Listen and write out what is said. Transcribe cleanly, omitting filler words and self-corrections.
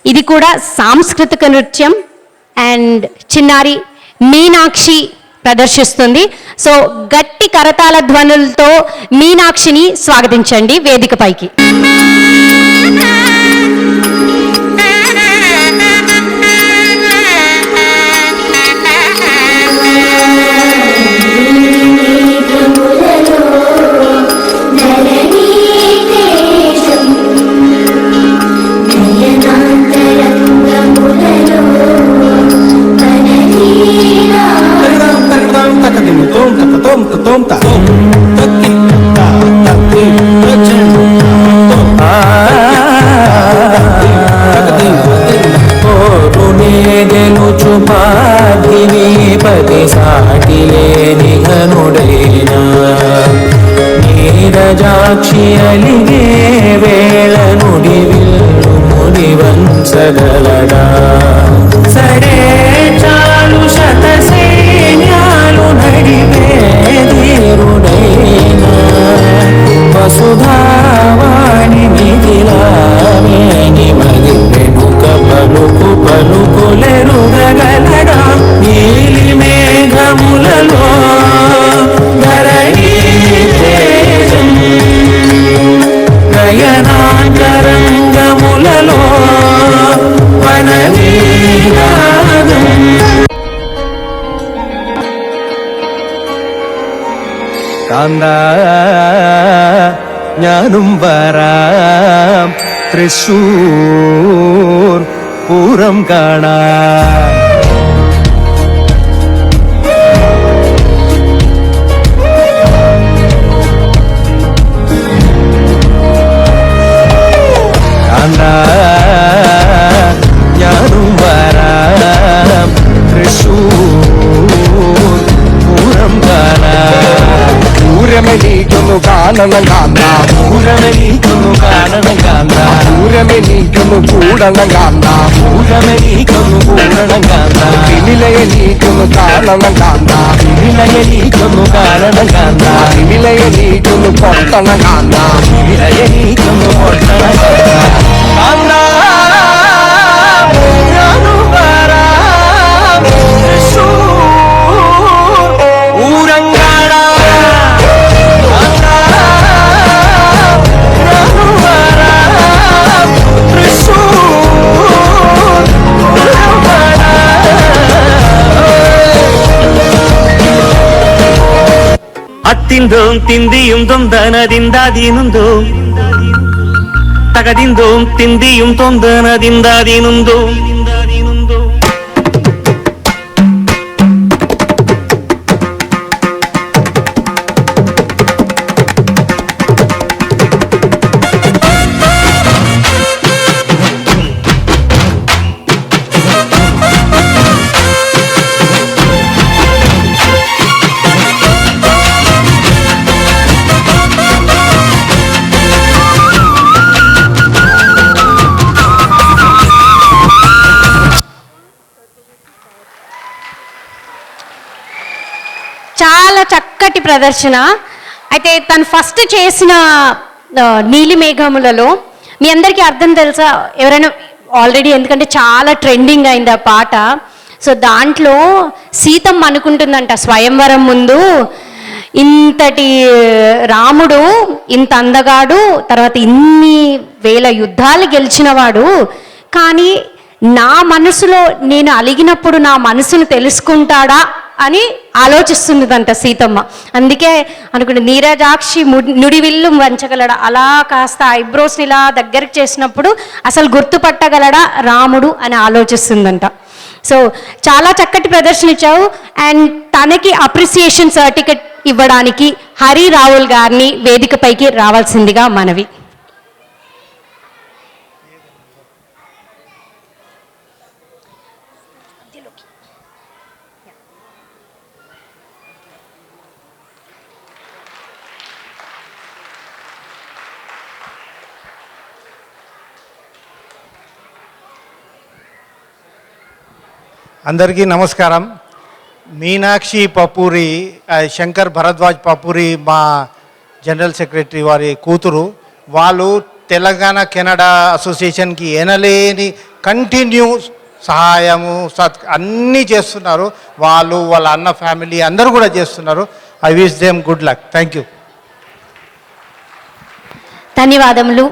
ఇది కూడా సాంస్కృతిక నృత్యం అండ్ చిన్నారి మీనాక్షి ప్రదర్శిస్తుంది. సో గట్టి కరతాళ ధ్వనులతో మీనాక్షిని స్వాగతించండి వేదికపైకి. నీరజాక్షి అలిగే వేళ నుడి విల్లు ముడి వంచగలడా సరే చాలు శత సైన్యాలు నడివే ధీరుడైనా వసుధావాణి మిథిలామేని మది వెనుక పలుకు పలుకులెరుగగలడా నీలి మేఘములలో నయనాంతరంగములలో వనవీనాదం കാന്താ ഞാനും വരാം തൃശൂർ പൂരം കാണാൻ കാന്താ ഞാനും വരാം തൃശൂർ പൂരം കാണാൻ പൂരമെനിക്കൊന്നു കാണണം കാന്ത പൂരമെനിക്കൊന്നു കാണണം കാന്ത പൂരമെനിക്കൊന്നു കൂടണം കാന്ത പൂരമെനിക്കൊന്നു കൂടണം കാന്ത വിനിലയെനിക്കൊന്നു കാണണം കാന്ത വിനിലയെനിക്കൊന്നു കാണണം കാന്ത വിനിലയെനിക്കൊന്നു പൊട്ടണം കാന്ത വിനിലയെനിക്കൊന്നു പൊട്ടണം കാന്ത ഞാനും വരാം തൃശൂർ പൂരം കാണാൻ അത്തിന്തോം തിന്തിയും തൊന്തനതിന്താതീനുന്തോ തകതിന്തോം തിന്തിയും തൊന്തനതിന്താതീനുന്തോ చాలా చక్కటి ప్రదర్శన. అయితే తను ఫస్ట్ చేసిన నీలి మేఘములలో మీ అందరికీ అర్థం తెలుసా? ఎవరైనా ఆల్రెడీ, ఎందుకంటే చాలా ట్రెండింగ్ అయింది ఆ పాట. సో దాంట్లో సీతమ్మ అనుకుంటుందంట స్వయంవరం ముందు, ఇంతటి రాముడు ఇంత అందగాడు, తర్వాత ఇన్ని వేల యుద్ధాలు గెలిచినవాడు, కానీ నా మనసులో నేను అలిగినప్పుడు నా మనసును తెలుసుకుంటాడా అని ఆలోచిస్తున్నదంట సీతమ్మ. అందుకే అనుకుంటే నీరజాక్షి నుడివిల్లు వంచగలడా, అలా కాస్త ఐబ్రోస్ని ఇలా దగ్గరికి చేసినప్పుడు అసలు గుర్తుపట్టగలడా రాముడు అని ఆలోచిస్తుందంట. సో చాలా చక్కటి ప్రదర్శన ఇచ్చావు. అండ్ తనకి అప్రిసియేషన్ సర్టిఫికెట్ ఇవ్వడానికి హరి రావుల్ గారిని వేదికపైకి రావాల్సిందిగా మనవి. అందరికీ నమస్కారం. మీనాక్షి పప్పూరి, శంకర్ భరద్వాజ్ పప్పూరి మా జనరల్ సెక్రటరీ వారి కూతురు. వాళ్ళు తెలంగాణ కెనడా అసోసియేషన్కి ఎనలేని కంటిన్యూ సహాయము అన్నీ చేస్తున్నారు. వాళ్ళు వాళ్ళ అన్న ఫ్యామిలీ అందరూ కూడా చేస్తున్నారు. I wish them good luck. Thank you. ధన్యవాదములు.